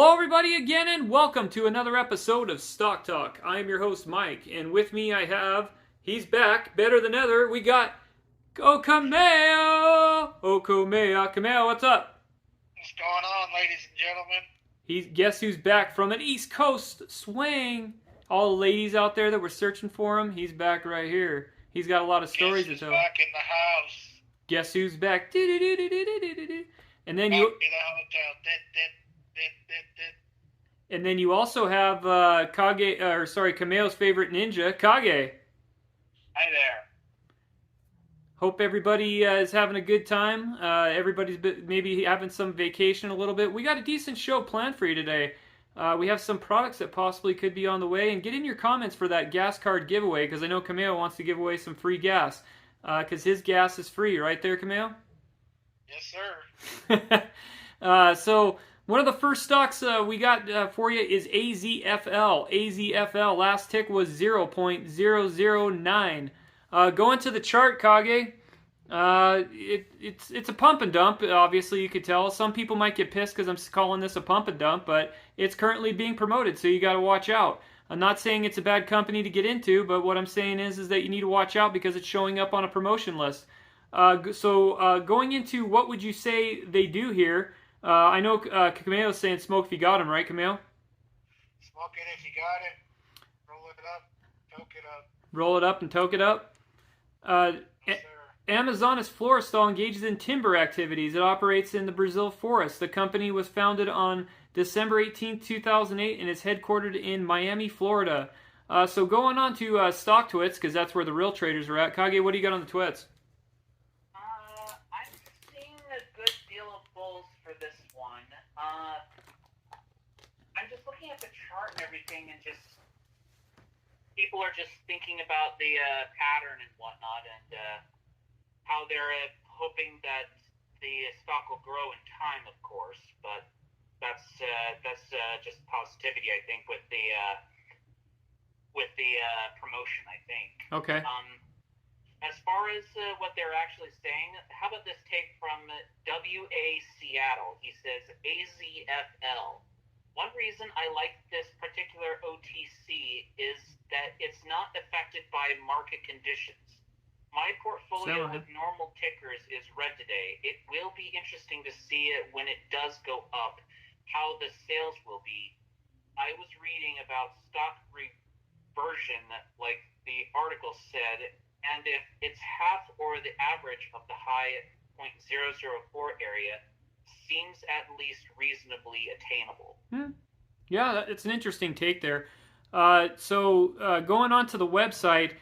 Hello everybody again and welcome to another episode of Stock Talk. I am your host Mike and with me I have, he's back, better than ever, we got Kameo! Kameo, what's up? What's going on, ladies and gentlemen? Guess who's back from an East Coast swing? All the ladies out there that were searching for him, he's back right here. He's got a lot of stories to tell. Back in the house. Guess who's back? And then Back you... to the hotel. And then you also have Kameo's favorite ninja, Kage. Hi there. Hope everybody is having a good time. Everybody's maybe having some vacation a little bit. We got a decent show planned for you today. We have some products that possibly could be on the way. And get in your comments for that gas card giveaway, because I know Kameo wants to give away some free gas. Because his gas is free, right there, Kameo? Yes, sir. So... one of the first stocks we got for you is AZFL. AZFL, last tick was 0.009. Going to the chart, Kage, it's a pump and dump, obviously you could tell. Some people might get pissed because I'm calling this a pump and dump, but it's currently being promoted, so you got to watch out. I'm not saying it's a bad company to get into, but what I'm saying is that you need to watch out because it's showing up on a promotion list. Going into what would you say they do here, I know Kameo's saying smoke if you got him, right, Kameo? Smoke it if you got it. Roll it up, toke it up. Roll it up and toke it up. Yes, Amazonas Florestal engages in timber activities. It operates in the Brazil forest. The company was founded on December 18, 2008, and is headquartered in Miami, Florida. So going on to stock twits, because that's where the real traders are at. Kage, what do you got on the twits? I'm just looking at the chart and everything, and just people are just thinking about the pattern and whatnot, and how they're hoping that the stock will grow in time, of course. But that's just positivity, I think, with the promotion, I think. Okay. As far as what they're actually saying, how about this take from W.A. Seattle? He says, AZFL. One reason I like this particular OTC is that it's not affected by market conditions. My portfolio with normal tickers is red today. It will be interesting to see it when it does go up, how the sales will be. I was reading about stock reversion, like the article said, and if it's half or the average of the high 0.004 area, seems at least reasonably attainable. Yeah, it's an interesting take there. Going on to the website,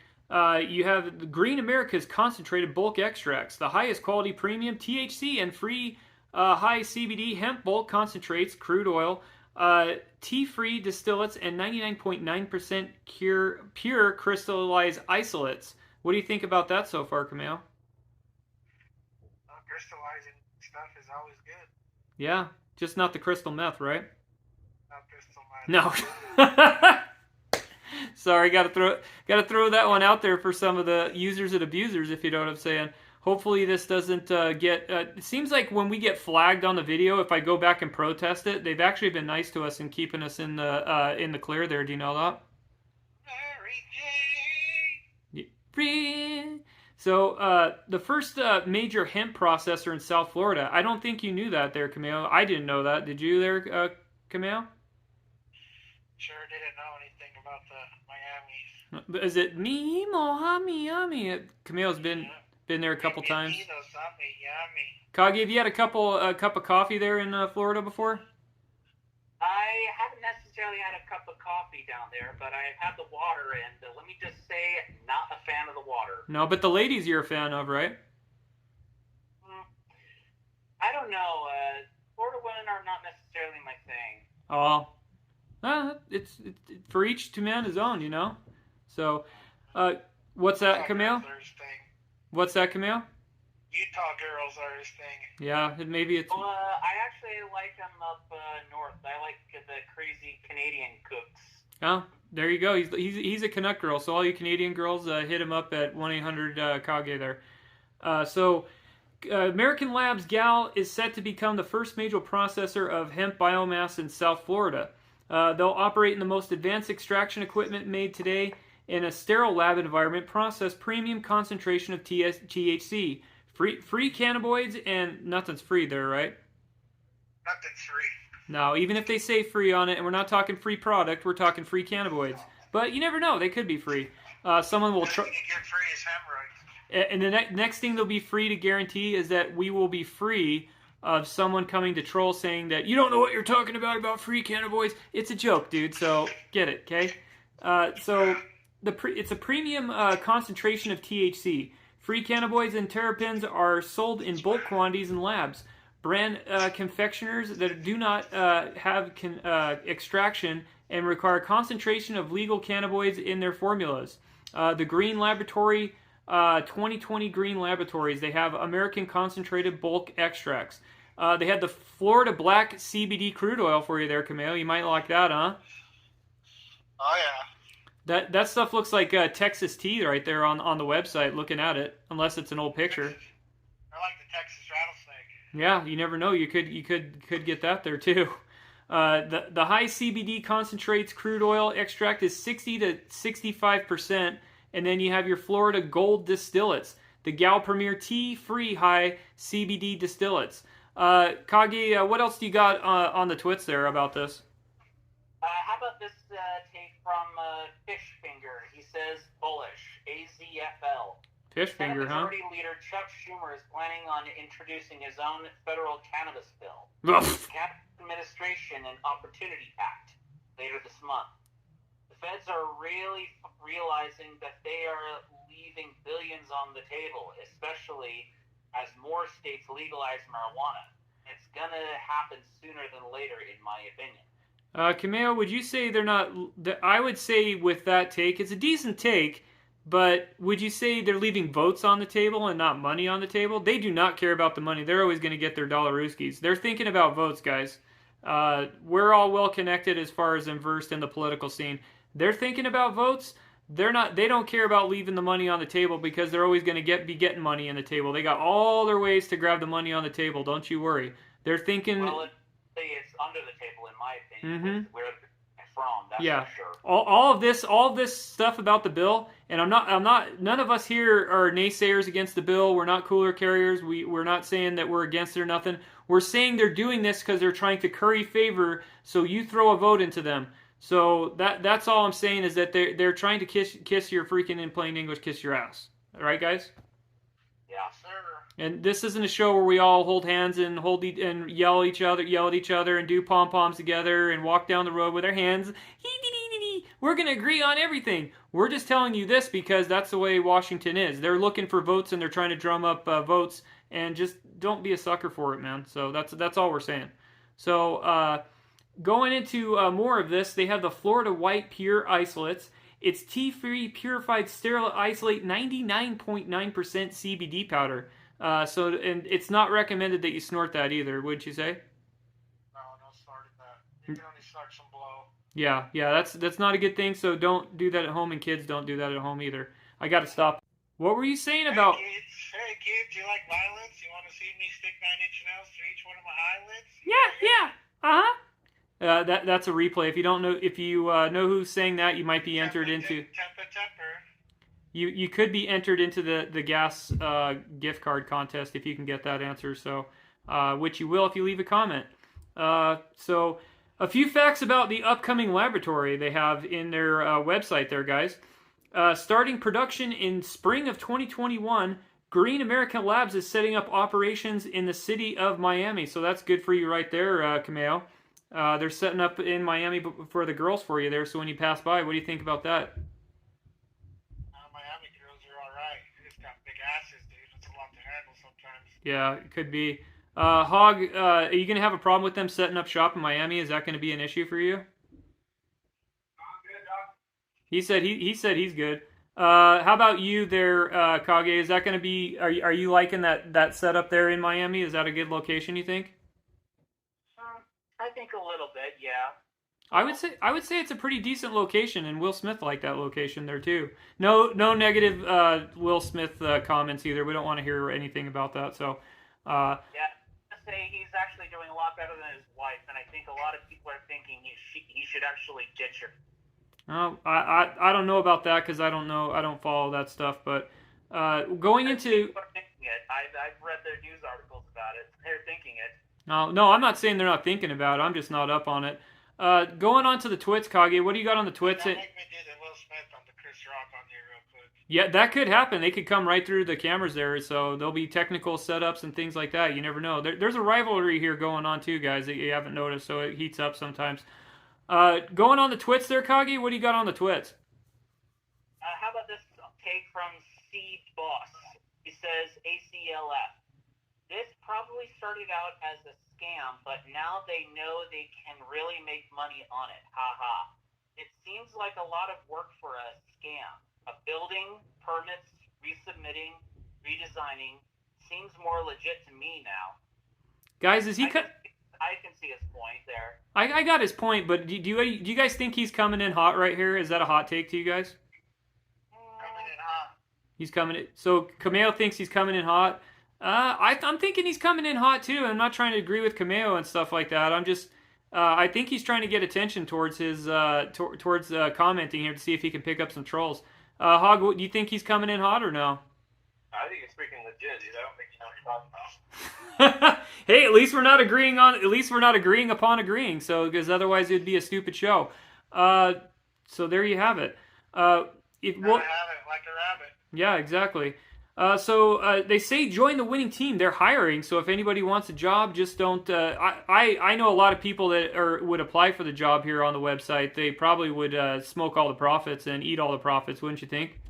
you have the Green America's concentrated bulk extracts, the highest quality premium THC and free high CBD hemp bulk concentrates, crude oil, tea-free distillates, and 99.9% pure crystallized isolates. What do you think about that so far, Kameo? Crystallizing stuff is always good. Yeah, just not the crystal meth, right? Not crystal meth. No. Sorry, gotta throw that one out there for some of the users and abusers, if you know what I'm saying. Hopefully this doesn't get... it seems like when we get flagged on the video, if I go back and protest it, they've actually been nice to us in keeping us in the clear there. Do you know that? So, the first major hemp processor in South Florida. I don't think you knew that there, Kameo. I didn't know that. Did you there, Kameo? Sure didn't know anything about the Miami. Is it me, Miami? Kameo's been there a couple times. Kage, have you had a cup of coffee there in Florida before? I haven't necessarily had a cup of coffee down there, but I've had the water, and let me just say, not a fan of the water. No, but the ladies you're a fan of, right? I don't know. Florida women are not necessarily my thing. Oh, it's for each to man his own, you know. So, what's that, Kameo? What's that, Kameo? Utah girls are his thing. Yeah, maybe it's... Well, I actually like them up north. I like the crazy Canadian cooks. Oh, there you go. He's a Canuck girl, so all you Canadian girls, hit him up at 1-800-KAGE there. So American Labs Gal is set to become the first major processor of hemp biomass in South Florida. They'll operate in the most advanced extraction equipment made today in a sterile lab environment, process premium concentration of THC. Free cannabinoids, and nothing's free there, right? Nothing's free. No, even if they say free on it, and we're not talking free product, we're talking free cannabinoids. But you never know; they could be free. Someone will. You get free as hemorrhoids. And the next thing they'll be free to guarantee is that we will be free of someone coming to troll saying that you don't know what you're talking about free cannabinoids. It's a joke, dude. So get it, okay? It's a premium concentration of THC. Free cannabinoids and terpenes are sold in bulk quantities in labs. Brand confectioners that do not have extraction and require concentration of legal cannabinoids in their formulas. The Green Laboratory, 2020 Green Laboratories, they have American Concentrated Bulk Extracts. They had the Florida Black CBD crude oil for you there, Camille. You might like that, huh? Oh, yeah. That stuff looks like Texas tea right there on the website, looking at it, unless it's an old picture. I like the Texas rattlesnake. Yeah, you never know. You could get that there too. The high CBD concentrates crude oil extract is 60 to 65%, and then you have your Florida Gold distillates, the Gal Premier tea-free high CBD distillates. Kage, what else do you got on the twits there about this? How about this take from Fishfinger? He says, bullish, AZFL. Fishfinger, huh? Majority Leader Chuck Schumer is planning on introducing his own federal cannabis bill. Cannabis Administration and Opportunity Act later this month. The feds are really realizing that they are leaving billions on the table, especially as more states legalize marijuana. It's gonna happen sooner than later, in my opinion. Camille, would you say they're not... I would say with that take, it's a decent take, but would you say they're leaving votes on the table and not money on the table? They do not care about the money. They're always going to get their dollarooskies. They're thinking about votes, guys. We're all well connected as far as versed in the political scene. They're thinking about votes. They don't care about leaving the money on the table because they're always going to be getting money on the table. They got all their ways to grab the money on the table. Don't you worry. They're thinking... Well, it's under the table, in my opinion. Where they're from, that's for sure. All of this stuff about the bill, and I'm not. None of us here are naysayers against the bill. We're not cooler carriers. We're not saying that we're against it or nothing. We're saying they're doing this because they're trying to curry favor, so you throw a vote into them. So that's all I'm saying is that they're trying to kiss your freaking, in plain English, kiss your ass. All right, guys? Yeah, sir. And this isn't a show where we all hold hands and yell at each other, and do pom poms together and walk down the road with our hands. We're gonna agree on everything. We're just telling you this because that's the way Washington is. They're looking for votes and they're trying to drum up votes, and just don't be a sucker for it, man. So that's all we're saying. So going into more of this, they have the Florida White Pure Isolates. It's tea-free, purified, sterile isolate, 99.9% CBD powder. And it's not recommended that you snort that either, would you say? No snorting that. You can only snort some blow. Yeah, that's not a good thing, so don't do that at home, and kids don't do that at home either. I gotta stop. What were you saying about... Hey kids, you like violence? You want to see me stick 9-inch nails through each one of my eyelids? Yeah. That's a replay. If you don't know, know who's saying that, you might be entered into... Temper. You could be entered into the gas gift card contest if you can get that answer. So, which you will if you leave a comment. So, a few facts about the upcoming laboratory they have in their website there, guys. Starting production in spring of 2021, Green American Labs is setting up operations in the city of Miami. So that's good for you right there, Camille. They're setting up in Miami for the girls for you there. So when you pass by, what do you think about that? Miami girls are all right. They just got big asses, dude. It's a lot to handle sometimes. Yeah, it could be. Hog, are you going to have a problem with them setting up shop in Miami? Is that going to be an issue for you? I'm good, Doc. He said he's good. How about you there, Kage? Is that going to be? Are you liking that setup there in Miami? Is that a good location? You think? I think a little bit, yeah. I would say it's a pretty decent location, and Will Smith liked that location there too. No negative Will Smith comments either. We don't want to hear anything about that. So, Yeah, I say he's actually doing a lot better than his wife, and I think a lot of people are thinking he should actually ditch her. I don't know about that because I don't follow that stuff. But going into People are thinking it. I've read their news articles about it. They're thinking it. no, I'm not saying they're not thinking about it. I'm just not up on it. Going on to the twits, Kage. What do you got on the twits? Don't make me do the Will Smith on the Chris Rock on here real quick. Yeah, that could happen. They could come right through the cameras there, so there'll be technical setups and things like that. You never know. There's a rivalry here going on too, guys, that you haven't noticed, so it heats up sometimes. Going on the twits there, Kage. What do you got on the twits? How about this take from Seed Boss? He says ACLF. This probably started out as a scam, but now they know they can really make money on it. Ha ha. It seems like a lot of work for a scam. A building, permits, resubmitting, redesigning seems more legit to me now. Guys, is he? I can see his point there. I got his point, but do you guys think he's coming in hot right here? Is that a hot take to you guys? Coming in hot. He's coming in. So Cameo thinks he's coming in hot. I'm thinking he's coming in hot too. I'm not trying to agree with Cameo and stuff like that. I'm just, I think he's trying to get attention towards his, towards commenting here to see if he can pick up some trolls. Hog, do you think he's coming in hot or no? I think it's freaking legit, dude. I don't think you know what you're talking about. Hey, at least we're not agreeing upon agreeing. So, because otherwise it'd be a stupid show. So there you have it. Gotta have it like a rabbit. Yeah, exactly. So they say join the winning team. They're hiring. So if anybody wants a job, just don't. I know a lot of people that would apply for the job here on the website. They probably would smoke all the profits and eat all the profits, wouldn't you think?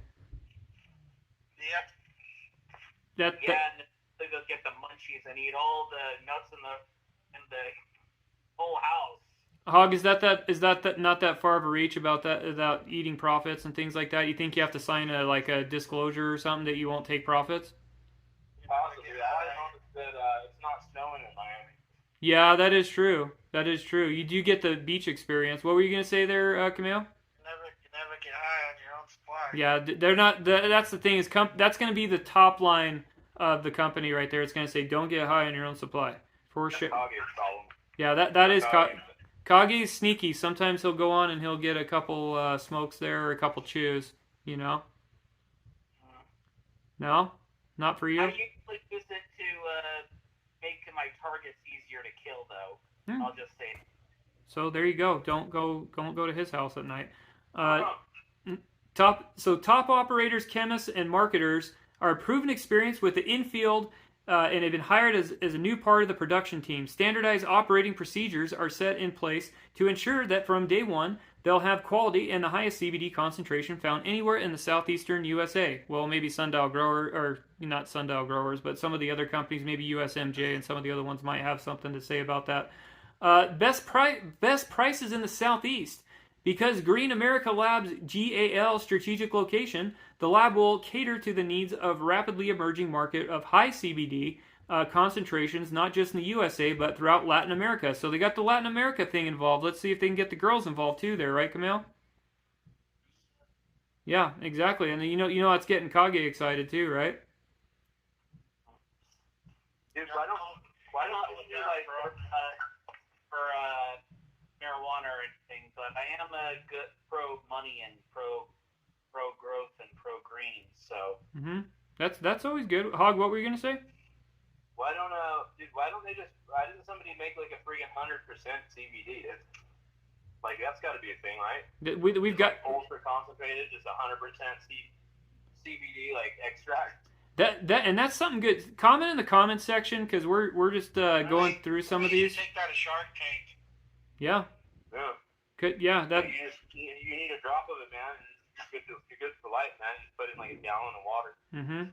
Yep. Yeah, and they'll get the munchies and eat all the nuts in the whole house. Hog, is that not that far of a reach about eating profits and things like that? You think you have to sign a disclosure or something that you won't take profits? Possibly. I noticed that it's not snowing in Miami. Yeah, that is true. That is true. You do get the beach experience. What were you gonna say there, Camille? You never get high on your own supply. Yeah, they're not. That's the thing is, that's gonna be the top line of the company right there. It's gonna say, "Don't get high on your own supply," for sure. Kage's problem. Yeah, that is. Kage's sneaky. Sometimes he'll go on and he'll get a couple smokes there or a couple chews, you know? No? Not for you? I usually use it to make my targets easier to kill, though. I'll just say. So there you go. Don't go to his house at night. Top operators, chemists, and marketers are proven experience with the infield and have been hired as a new part of the production team. Standardized operating procedures are set in place to ensure that from day one, they'll have quality and the highest CBD concentration found anywhere in the southeastern USA. Well, maybe Sundial Grower, or not Sundial Growers, but some of the other companies, maybe USMJ and some of the other ones might have something to say about that. Best prices in the southeast. Because Green America Lab's GAL strategic location, the lab will cater to the needs of rapidly emerging market of high CBD concentrations, not just in the USA, but throughout Latin America. So they got the Latin America thing involved. Let's see if they can get the girls involved too there, right, Camille? Yeah, exactly. And you know it's getting Kage excited too, right? Dude, why don't we do like for marijuana or anything? But I am a good pro money and pro growth and pro green. So That's always good. Hog, what were you gonna say? why don't somebody make like a freaking 100% CBD? Like that's got to be a thing, right? We've got ultra concentrated, just 100% CBD like extract. That's something good. Comment in the comments section because we're just going through some of these. Take that a Shark Tank. Yeah. Yeah. Good. Yeah. That. You need a drop of it, man. You're good for life, man. Just put in like a gallon of water. Mm-hmm.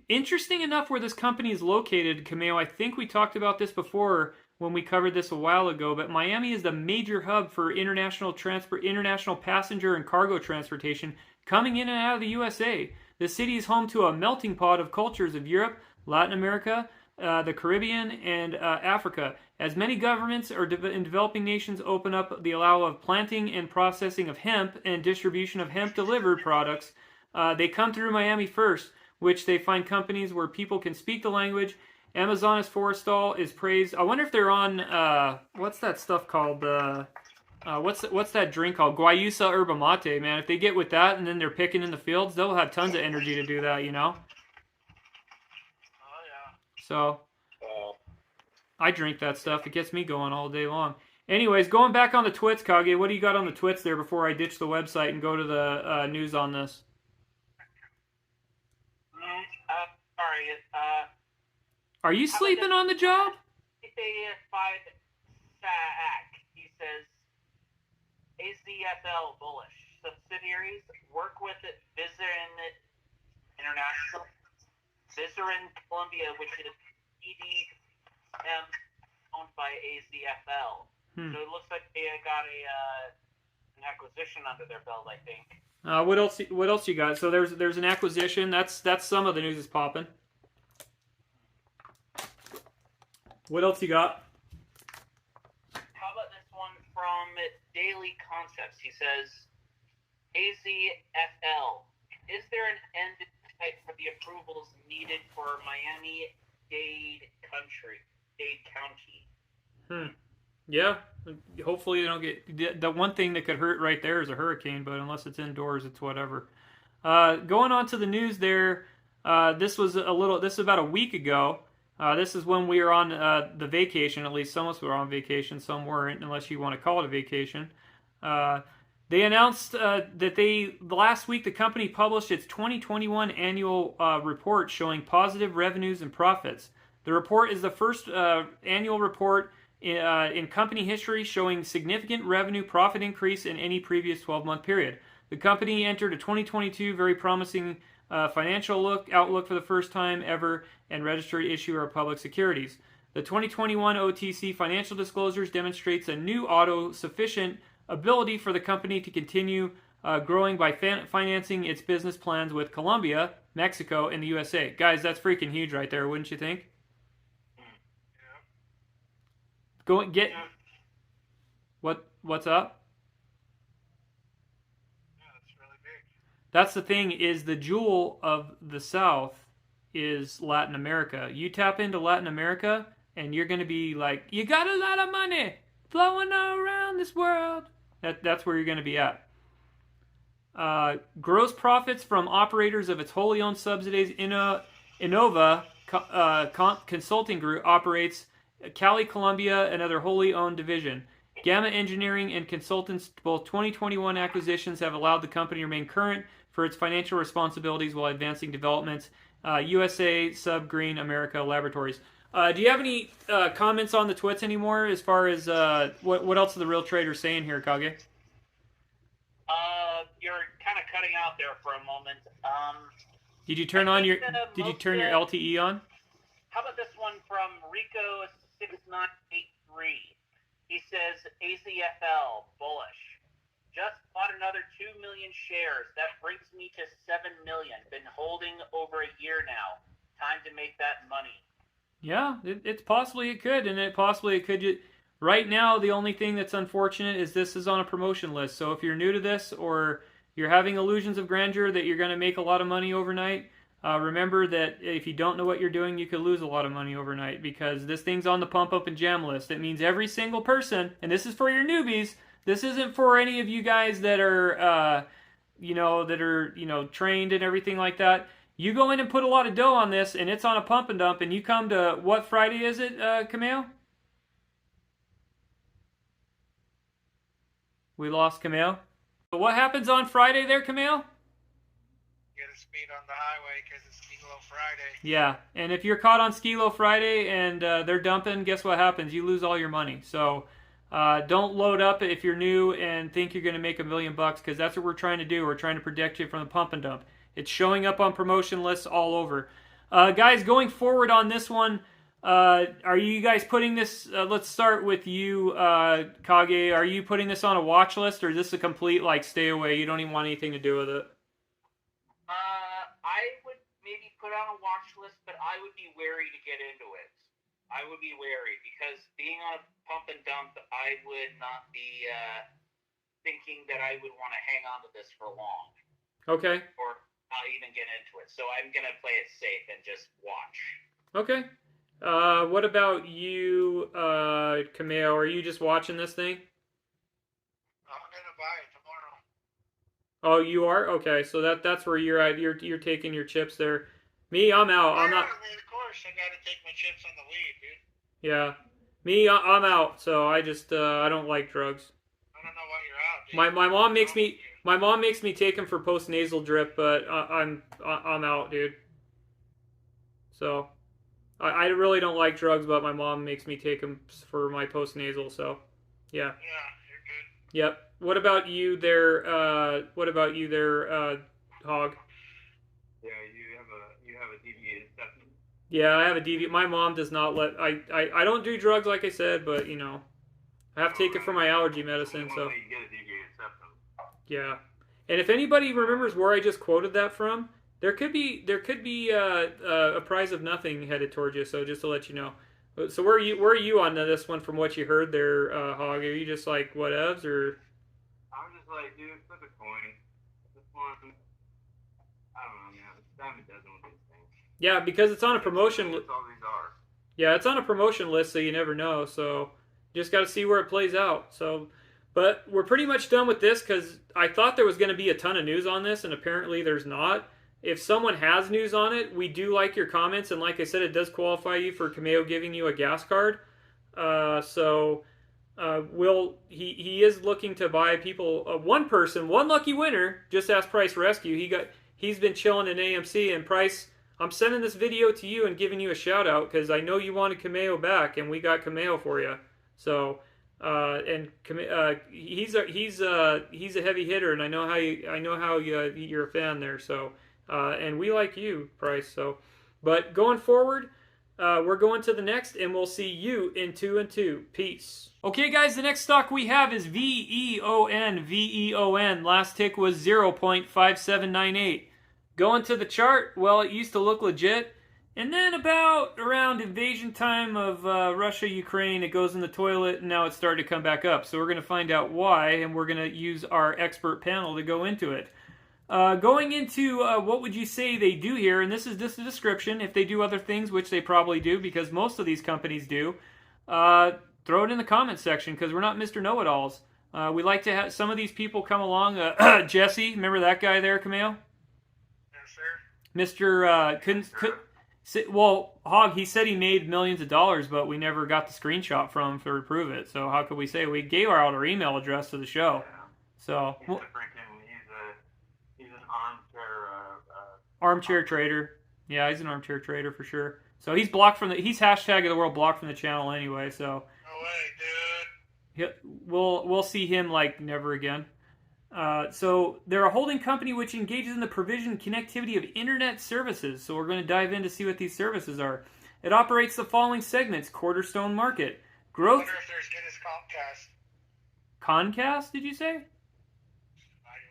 Interesting enough where this company is located, Cameo. I think we talked about this before when we covered this a while ago, but Miami is the major hub for international passenger and cargo transportation coming in and out of the USA. The city is home to a melting pot of cultures of Europe, Latin America, the Caribbean, and Africa. As many governments in developing nations open up the allow of planting and processing of hemp and distribution of hemp-delivered products, they come through Miami first, which they find companies where people can speak the language. Amazonas Forestal is praised. I wonder if they're on, what's that stuff called? What's that drink called? Guayusa Yerba Mate, man. If they get with that and then they're picking in the fields, they'll have tons of energy to do that, you know? Oh, yeah. So, I drink that stuff. It gets me going all day long. Anyways, going back on the twits, Kage, what do you got on the twits there before I ditch the website and go to the news on this? Sorry. Are you sleeping on the job? He says AZFL bullish subsidiaries work with Vizerin International, Vizerin Colombia, which is EDM owned by AZFL. So it looks like they got an acquisition under their belt, I think. What else you got? So there's an acquisition. That's some of the news is popping. What else you got? How about this one from Daily Concepts? He says, AZFL, is there an end date for the approvals needed for Miami-Dade County? Yeah. Hopefully they don't get... The one thing that could hurt right there is a hurricane, but unless it's indoors, it's whatever. Going on to the news there, this is about a week ago. This is when we were on the vacation. At least some of us were on vacation, some weren't, unless you want to call it a vacation. They announced that last week the company published its 2021 annual report showing positive revenues and profits. The report is the first annual report in company history showing significant revenue profit increase in any previous 12-month period. The company entered a 2022 very promising financial outlook for the first time ever and registered issuer of public securities. The 2021 OTC financial disclosures demonstrates a new auto-sufficient ability for the company to continue growing by financing its business plans with Colombia, Mexico, and the USA. Guys, that's freaking huge right there, wouldn't you think? Yeah. What's up? Yeah, it's really big. That's the thing, is the jewel of the South is Latin America. You tap into Latin America and you're going to be like, you got a lot of money flowing all around this world. That's where you're going to be at. Gross profits from operators of its wholly owned subsidiaries. Innova Consulting Group operates Cali, Colombia, another wholly owned division. Gamma Engineering and Consultants, both 2021 acquisitions have allowed the company to remain current for its financial responsibilities while advancing developments. USA, Subgreen, America, Laboratories. Do you have any comments on the twits anymore as far as what else are the real traders saying here, Kage? You're kind of cutting out there for a moment. Did you turn your LTE on? How about this one from Rico6983? He says AZFL bullish. Just bought another 2 million shares. That brings me to 7 million. Been holding over a year now. Time to make that money. Yeah, it's possibly it could, and it could. Right now, the only thing that's unfortunate is this is on a promotion list. So if you're new to this or you're having illusions of grandeur that you're going to make a lot of money overnight, remember that if you don't know what you're doing, you could lose a lot of money overnight because this thing's on the pump up and jam list. It means every single person, and this is for your newbies. This isn't for any of you guys that are, trained and everything like that. You go in and put a lot of dough on this, and it's on a pump and dump, and you come to, what Friday is it, Camille? We lost Camille. But what happens on Friday there, Camille? You gotta speed on the highway because it's Skilo Friday. Yeah, and if you're caught on Skilo Friday and they're dumping, guess what happens? You lose all your money. So don't load up if you're new and think you're going to make $1 million because that's what we're trying to do. We're trying to protect you from the pump and dump. It's showing up on promotion lists all over. Guys, going forward on this one, are you guys putting this, let's start with you, Kage. Are you putting this on a watch list or is this a complete, stay away? You don't even want anything to do with it? I would maybe put on a watch list, but I would be wary to get into it. I would be wary because being on a pump and dump, I would not be thinking that I would want to hang on to this for long. Okay. Or not even get into it. So I'm going to play it safe and just watch. Okay. What about you, Cameo? Are you just watching this thing? I'm gonna buy it tomorrow. Oh, you are? Okay, so that's where you're at. You're taking your chips there. Me, I'm out. I'm not. I mean, of course, I gotta take my chips on the weed, dude. Yeah. Me, I'm out. So I just I don't like drugs. I don't know why you're out, dude. My mom makes me take them for post nasal drip, but I'm out, dude. So I really don't like drugs, but my mom makes me take them for my post nasal. So yeah. Yeah, you're good. Yep. What about you there? Hog? Yeah, you have a deviated septum. Yeah, I have a DV. My mom does not let. I don't do drugs, like I said, but you know, I have to take it for my allergy medicine. So You get a deviated septum. yeah. And if anybody remembers where I just quoted that from, there could be a prize of nothing headed towards you. So just to let you know. So where are you on this one from what you heard there, Hog? Are you just like whatevs or? I'm just like, dude, flip a coin. This one, I don't know, man. It's time it doesn't with these things. Yeah, because it's on a promotion. That's all these are. Yeah, it's on a promotion list, so you never know. So you just got to see where it plays out. So, but we're pretty much done with this because I thought there was going to be a ton of news on this, and apparently there's not. If someone has news on it, we do like your comments, and like I said, it does qualify you for Cameo giving you a gas card. He is looking to buy people. One lucky winner just asked Price Rescue. He's been chilling in AMC, and Price, I'm sending this video to you and giving you a shout out because I know you wanted Cameo back, and we got Cameo for you. So, he's a heavy hitter, and I know how you're a fan there. So, and we like you, Price. So, but going forward, we're going to the next, and we'll see you in 2 and 2. Peace. Okay, guys, the next stock we have is VEON. Last tick was 0.5798. Going to the chart, well, it used to look legit. And then about around invasion time of Russia, Ukraine, it goes in the toilet, and now it's starting to come back up. So we're going to find out why, and we're going to use our expert panel to go into it. Going into what would you say they do here, and this is just a description. If they do other things, which they probably do, because most of these companies do, throw it in the comments section, because we're not Mr. Know-It-Alls. We like to have some of these people come along. Jesse, remember that guy there, Camille? Yes, sir. Well, Hog, he said he made millions of dollars, but we never got the screenshot from him to prove it. So how could we say? We gave out our email address to the show. Yeah. So He's an armchair trader. Yeah, he's an armchair trader for sure. So he's blocked from he's hashtag of the world blocked from the channel anyway. So No way, dude. we'll see him like never again. So they're a holding company which engages in the provision and connectivity of internet services. So we're going to dive in to see what these services are. It operates the following segments: Cornerstone Market, I growth. wonder if there's good as Comcast. Comcast, did you say?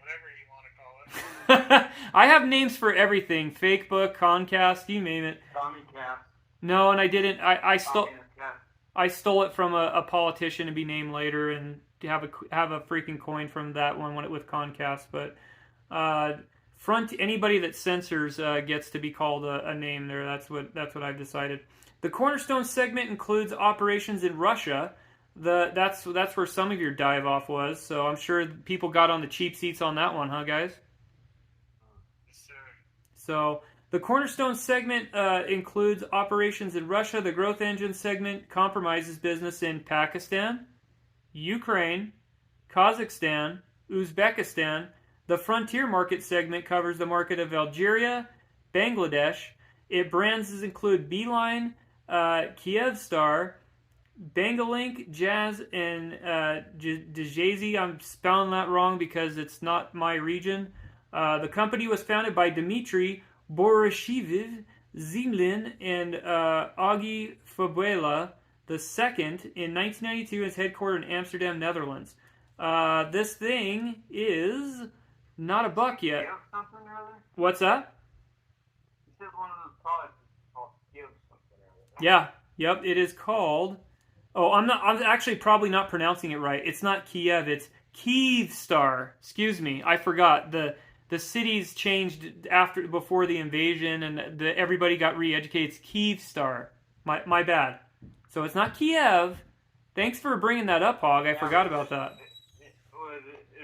Whatever you want to call it. I have names for everything. Fakebook, Comcast, you name it. Comcast. No, and I didn't. I stole Comcast. it from a politician to be named later and to have a freaking coin from that one with Comcast. But anybody that censors gets to be called a name there. That's what I've decided. The Cornerstone segment includes operations in Russia. That's where some of your dive off was. So I'm sure people got on the cheap seats on that one, huh, guys? Yes, sir. So the Cornerstone segment includes operations in Russia. The Growth Engine segment compromises business in Pakistan, Ukraine, Kazakhstan, Uzbekistan. The Frontier Market segment covers the market of Algeria, Bangladesh. Its brands include Beeline, Kyivstar, Bangalink, Jazz, and Djazy. I'm spelling that wrong because it's not my region. The company was founded by Dmitry Borisheviv Zemlin and Augie Fabuela II in 1992 and is headquartered in Amsterdam, Netherlands. This thing is not a buck yet. You have something, rather? What's that? You said one of the products Yeah. Yep. It is called. Oh, I'm not. I'm actually probably not pronouncing it right. It's not Kiev. It's Kyivstar. Excuse me. I forgot the cities changed before the invasion, and everybody got re-educated. It's Kyivstar. My bad. So it's not Kiev. Thanks for bringing that up, Hog. I forgot about that. It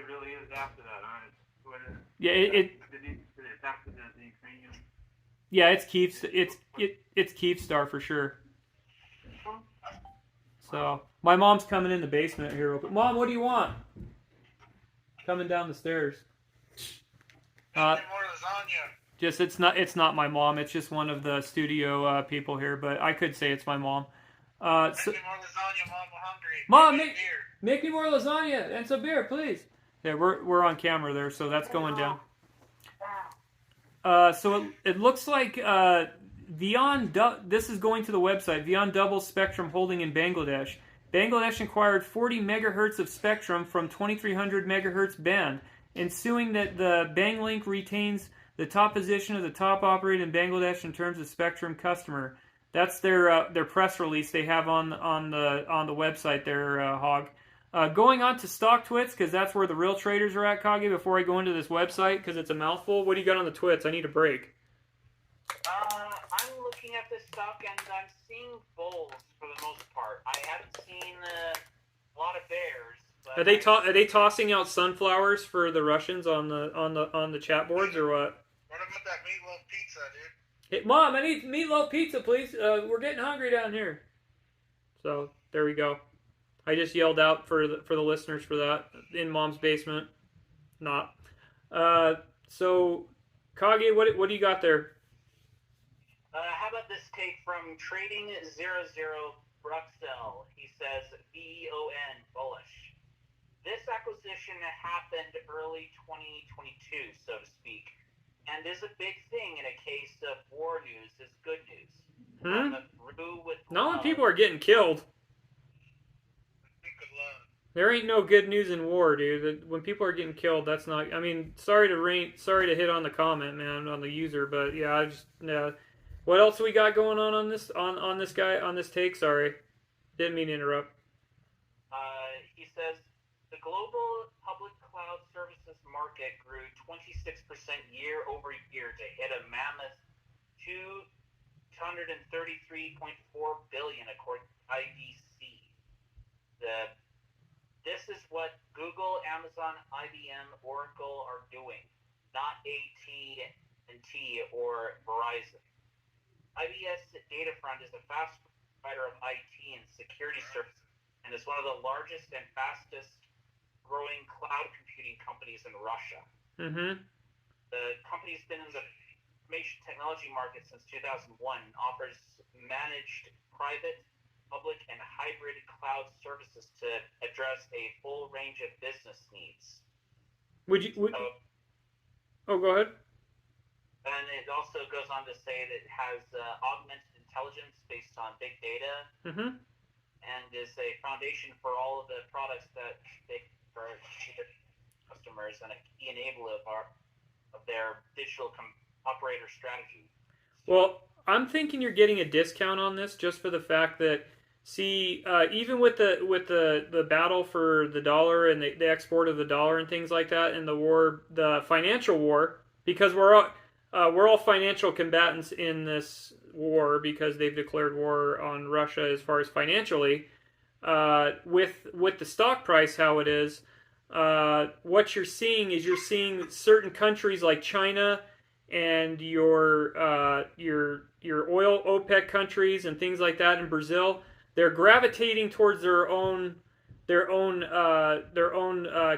really is after that, huh? Yeah, it's after the Ukrainian. yeah, it's it's Kyivstar for sure. So my mom's coming in the basement here real quick. Mom, what do you want? Coming down the stairs. More lasagna. Just it's not my mom. It's just one of the studio people here, but I could say it's my mom. So, more lasagna, Mom. I'm hungry. Mom, make me more lasagna and some beer, please. Yeah, we're on camera there, so that's going down. So it looks like VEON. This is going to the website. VEON doubles spectrum holding in Bangladesh. Bangladesh acquired 40 megahertz of spectrum from 2300 megahertz band, ensuing that the Banglink retains the top position of the top operator in Bangladesh in terms of spectrum customer. That's their press release they have on the website there, Hog. Going on to stock twits, because that's where the real traders are at, Kage, before I go into this website, because it's a mouthful. What do you got on the twits? I need a break. I'm looking at this stock, and I'm seeing bulls for the most part. I haven't seen a lot of bears. But Are they tossing out sunflowers for the Russians on the chat boards, or what? What about that meatloaf pizza, dude? Hey, Mom, I need meatloaf pizza, please. We're getting hungry down here. So there we go. I just yelled out for the listeners for that in Mom's basement. Not. So, Kage, what do you got there? How about this take from Trading 00 Bruxelles? He says VEON bullish. This acquisition happened early 2022, so to speak, and is a big thing in a case of war news is good news. Not when people are getting killed. There ain't no good news in war, dude. When people are getting killed, that's not. I mean, sorry to hit on the comment, man, on the user, but yeah, I just What else we got going on this on this guy on this take? Sorry, didn't mean to interrupt. He says the global public cloud services market grew 26% year over year to hit a mammoth 233.4 billion according to IDC. This is what Google, Amazon, IBM, Oracle are doing, not AT&T or Verizon. IBS Datafront is a fast provider of IT and security services and is one of the largest and fastest growing cloud computing companies in Russia. Mm-hmm. The company's been in the information technology market since 2001 and offers managed private, public, and hybrid cloud services to address a full range of business needs. Oh, go ahead. And it also goes on to say that it has augmented intelligence based on big data, and is a foundation for all of the products that they for customers and a key enabler of their digital operator strategy. Well, I'm thinking you're getting a discount on this just for the fact that, even with the battle for the dollar and the export of the dollar and things like that, and the war, the financial war, because we're all financial combatants in this war because they've declared war on Russia as far as financially. With the stock price how it is, what you're seeing certain countries like China and your oil OPEC countries and things like that in Brazil, they're gravitating towards their own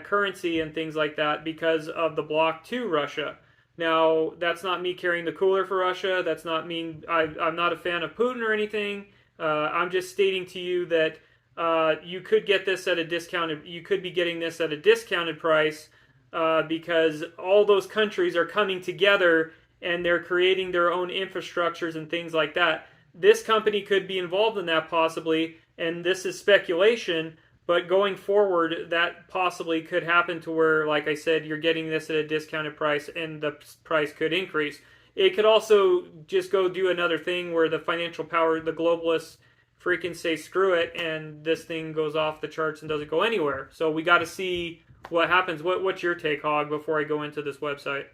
currency and things like that because of the block to Russia. Now, that's not me carrying the cooler for Russia. That's not mean I'm not a fan of Putin or anything. I'm just stating to you that you could get this at a discounted. You could be getting this at a discounted price because all those countries are coming together and they're creating their own infrastructures and things like that. This company could be involved in that possibly, and this is speculation. But going forward, that possibly could happen to where, like I said, you're getting this at a discounted price and the price could increase. it could also just go do another thing where the financial power, the globalists, freaking say screw it, and this thing goes off the charts and doesn't go anywhere. So we got to see what happens. What's your take, Hog, before I go into this website?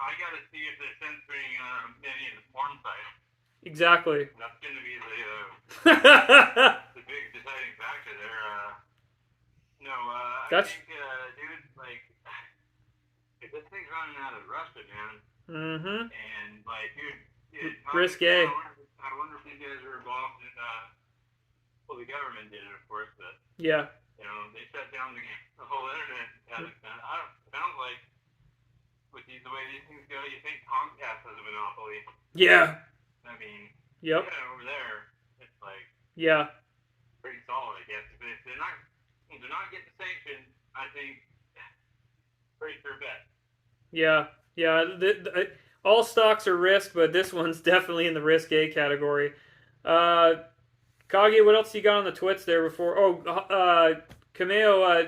I got to see if they're censoring any of the porn sites. Exactly. That's going to be the big deciding factor there. I think, dude, like, if this thing's running out of Russia, man, and, like, dude, risque. I wonder if these guys are involved in, well, the government did it, of course, but, yeah, you know, they shut down the whole internet. Sounds like, with the way these things go, you think Comcast has a monopoly. Yeah. I mean, yep. Yeah, over there, it's like, yeah, pretty solid, I guess. If they're not getting sanctioned, I think, pretty sure bet. Yeah, all stocks are risk, but this one's definitely in the risk A category. Kage, what else you got on the twits there before? Oh, Cameo,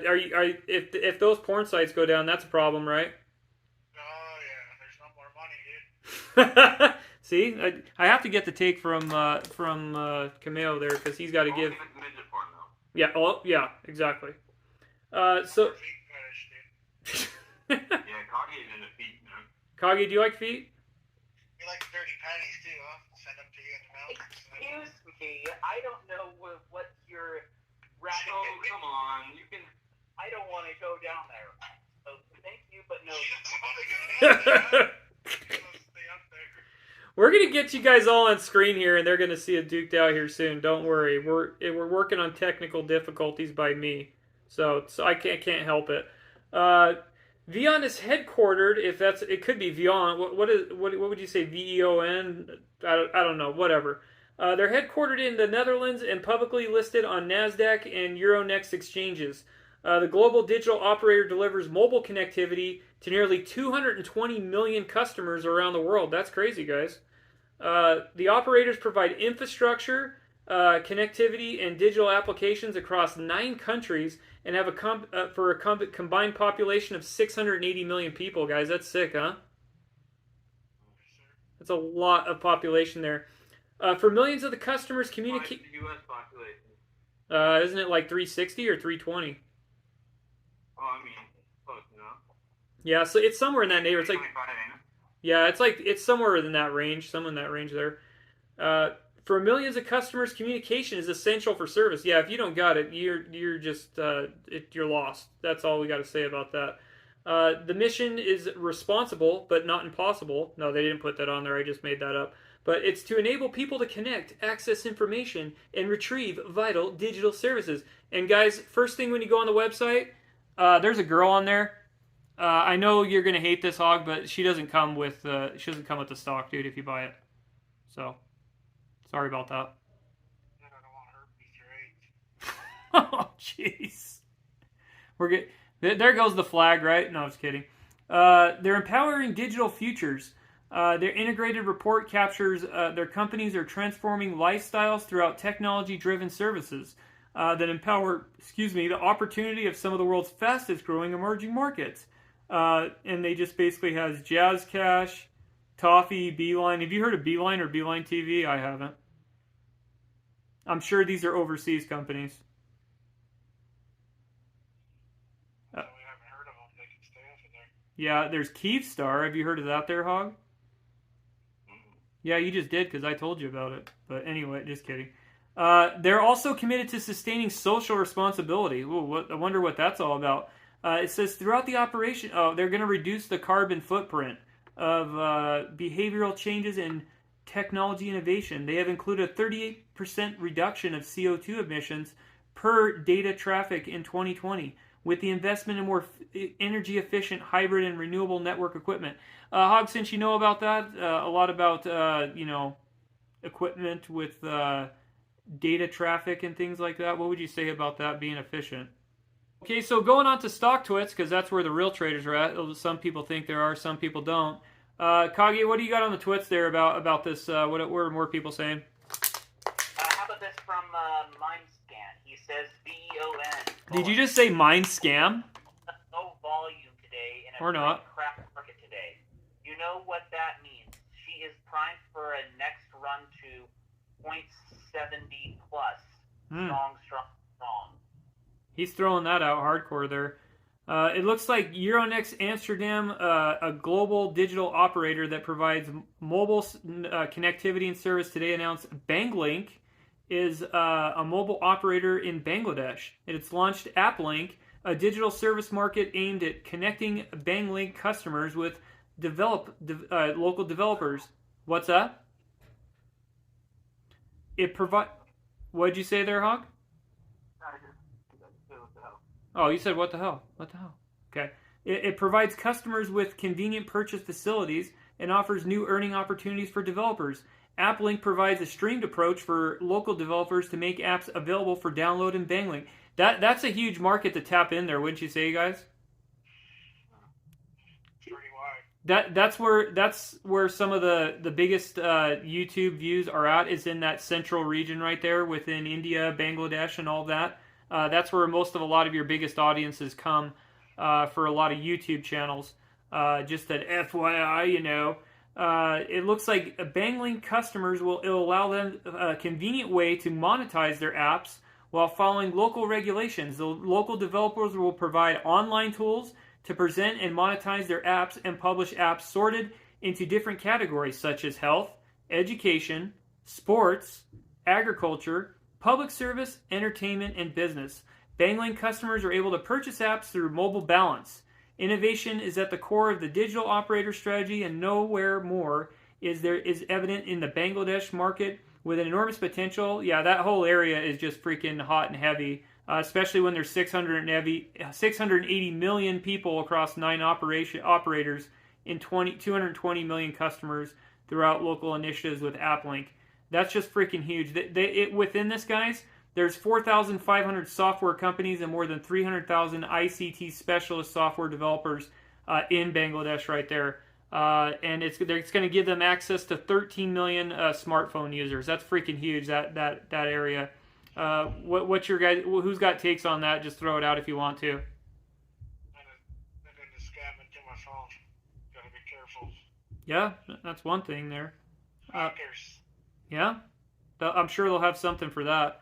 if those porn sites go down, that's a problem, right? Oh yeah, there's no more money, dude. See, I have to get the take from Cameo there because he's got to give. Midget porn, though. Yeah. Oh, yeah. Exactly. So. Yeah, Kage's into feet, man. Kage, do you like feet? You like dirty panties too, huh? Send them to you in the mail. Excuse me, I don't know what your Oh, come on, you can. I don't want to go down there. So thank you, but no. We're gonna get you guys all on screen here, and they're gonna see it duked out here soon. Don't worry, we're working on technical difficulties by me, so I can't help it. VEON is headquartered. If that's it, could be VEON. What would you say? VEON? I don't know. Whatever. They're headquartered in the Netherlands and publicly listed on Nasdaq and Euronext exchanges. The global digital operator delivers mobile connectivity to nearly 220 million customers around the world. That's crazy, guys. The operators provide infrastructure, connectivity, and digital applications across 9 countries and have a combined population of 680 million people, guys. That's sick, huh? That's a lot of population there. For millions of the customers communicate. The U.S. population. Isn't it like 360 or 320? Oh, I mean, close enough. Yeah, so it's somewhere in that neighborhood. It's like, 25, ain't it? yeah, it's somewhere in that range, somewhere in that range there. For millions of customers, communication is essential for service. Yeah, if you don't got it, you're just you're lost. That's all we got to say about that. The mission is responsible, but not impossible. No, they didn't put that on there. I just made that up. But it's to enable people to connect, access information, and retrieve vital digital services. And guys, first thing when you go on the website, there's a girl on there. I know you're gonna hate this, Hog, but she doesn't come with the stock, dude. If you buy it, so sorry about that. I don't want Oh, jeez. We're good. There goes the flag, right? No, I was kidding. They're empowering digital futures. Their integrated report captures their companies are transforming lifestyles throughout technology-driven services that empower, the opportunity of some of the world's fastest-growing emerging markets. And they just basically has Jazz Cash, Toffee, Beeline. Have you heard of Beeline or Beeline TV? I haven't. I'm sure these are overseas companies. we haven't heard of them. They can stay off of there. Yeah, there's Keevstar. Have you heard of that there, Hog? Yeah, you just did because I told you about it. But anyway, just kidding. They're also committed to sustaining social responsibility. Ooh, I wonder what that's all about. It says throughout the operation, they're going to reduce the carbon footprint of behavioral changes and technology innovation. They have included a 38% reduction of CO2 emissions per data traffic in 2020 with the investment in more energy efficient hybrid and renewable network equipment. Hog, since you know about that, a lot about equipment with data traffic and things like that, what would you say about that being efficient? Okay, so going on to stock twits, because that's where the real traders are at. Some people think there are, some people don't. Kage, what do you got on the twits there about this? What are more people saying? How about this from MindScan? He says VEON. Did you just say mind scam? Low volume today in in a Or not. craft market today. You know what that means. She is primed for a next run to .70 plus. Strong. He's throwing that out hardcore there. It looks like Euronext Amsterdam, a global digital operator that provides mobile connectivity and service, today announced Banglink is a mobile operator in Bangladesh. It's launched AppLink, a digital service market aimed at connecting Banglink customers with local developers. What's that? What did you say there, Hawk? Oh, you said what the hell? What the hell? Okay. It provides customers with convenient purchase facilities and offers new earning opportunities for developers. AppLink provides a streamed approach for local developers to make apps available for download in Banglink. That's a huge market to tap in there, wouldn't you say, guys? Pretty wide. That's where some of the biggest YouTube views are at, is in that central region right there within India, Bangladesh, and all that. That's where most of a lot of your biggest audiences come for a lot of YouTube channels. Just that FYI, you know. It looks like Banglink customers it'll allow them a convenient way to monetize their apps while following local regulations. The local developers will provide online tools to present and monetize their apps and publish apps sorted into different categories such as health, education, sports, agriculture, public service, entertainment, and business. Banglink customers are able to purchase apps through mobile balance. Innovation is at the core of the digital operator strategy, and nowhere more is evident in the Bangladesh market with an enormous potential. Yeah, that whole area is just freaking hot and heavy, especially when there's 680 million people across 9 operators in 220 million customers throughout local initiatives with AppLink. That's just freaking huge. Within this, guys, there's 4,500 software companies and more than 300,000 ICT specialist software developers in Bangladesh right there. And it's going to give them access to 13 million smartphone users. That's freaking huge, that area. What's your guys? Who's got takes on that? Just throw it out if you want to. And then the scam into my phone. Gotta be careful. Yeah, that's one thing there. Hackers. Yeah, I'm sure they'll have something for that.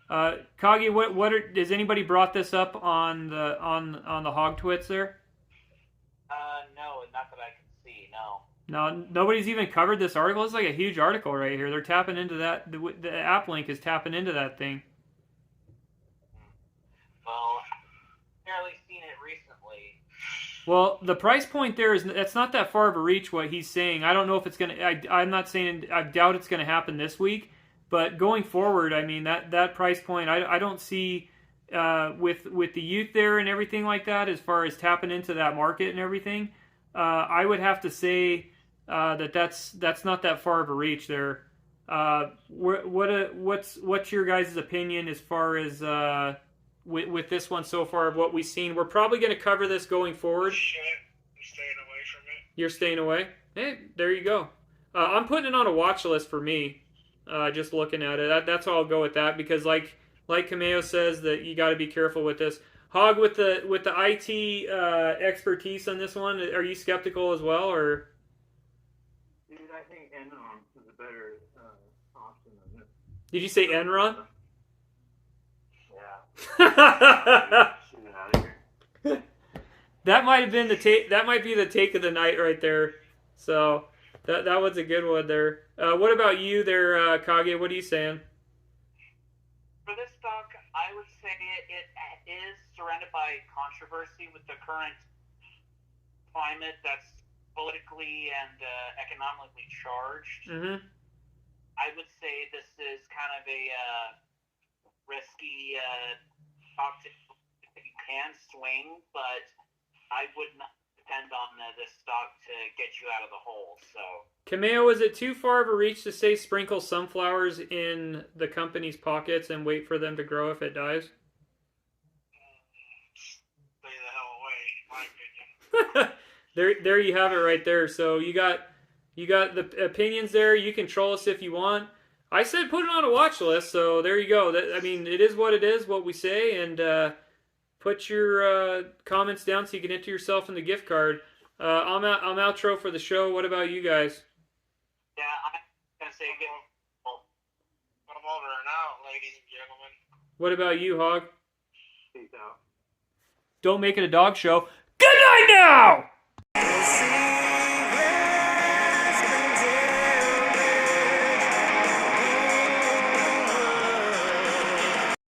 Kagi, has anybody brought this up on the Hog Twits there? No, not that I can see. No. No, nobody's even covered this article. It's like a huge article right here. They're tapping into that. The app link is tapping into that thing. Well, I've barely seen it recently. Well, the price point there that's not that far of a reach. What he's saying, I don't know if it's gonna. I'm not saying. I doubt it's gonna happen this week. But going forward, I mean that price point, I don't see with the youth there and everything like that, as far as tapping into that market and everything. I would have to say that's not that far of a reach there. What's your guys' opinion as far as with this one so far of what we've seen? We're probably going to cover this going forward. Shit, I'm staying away from it. You're staying away? Hey, there you go. I'm putting it on a watch list for me. Just looking at it, that's how I'll go with that, because like Kameo says, that you got to be careful with this. Hog, with the IT expertise on this one, are you skeptical as well, or? Dude, I think Enron is a better option than this. Did you say Enron? Yeah. That might have been that might be the take of the night right there. So that was a good one there. What about you there, Kage? What are you saying? For this stock, I would say it is surrounded by controversy with the current climate that's politically and economically charged. Mm-hmm. I would say this is kind of a risky stock that you can swing, but I would not depend on this stock to get you out of the hole. So, Kameo, is it too far of a reach to say sprinkle sunflowers in the company's pockets and wait for them to grow if it dies? Stay the hell away, in my opinion. There you have it right there. So you got the opinions there. You can troll us if you want. I said put it on a watch list, so there you go. I mean, it is what it is, what we say, and put your comments down so you can enter yourself in the gift card. I'm outro for the show. What about you guys? Yeah, I'm gonna say good. I'm over and out, ladies and gentlemen. What about you, Hog? Peace out. Don't make it a dog show. Good night now!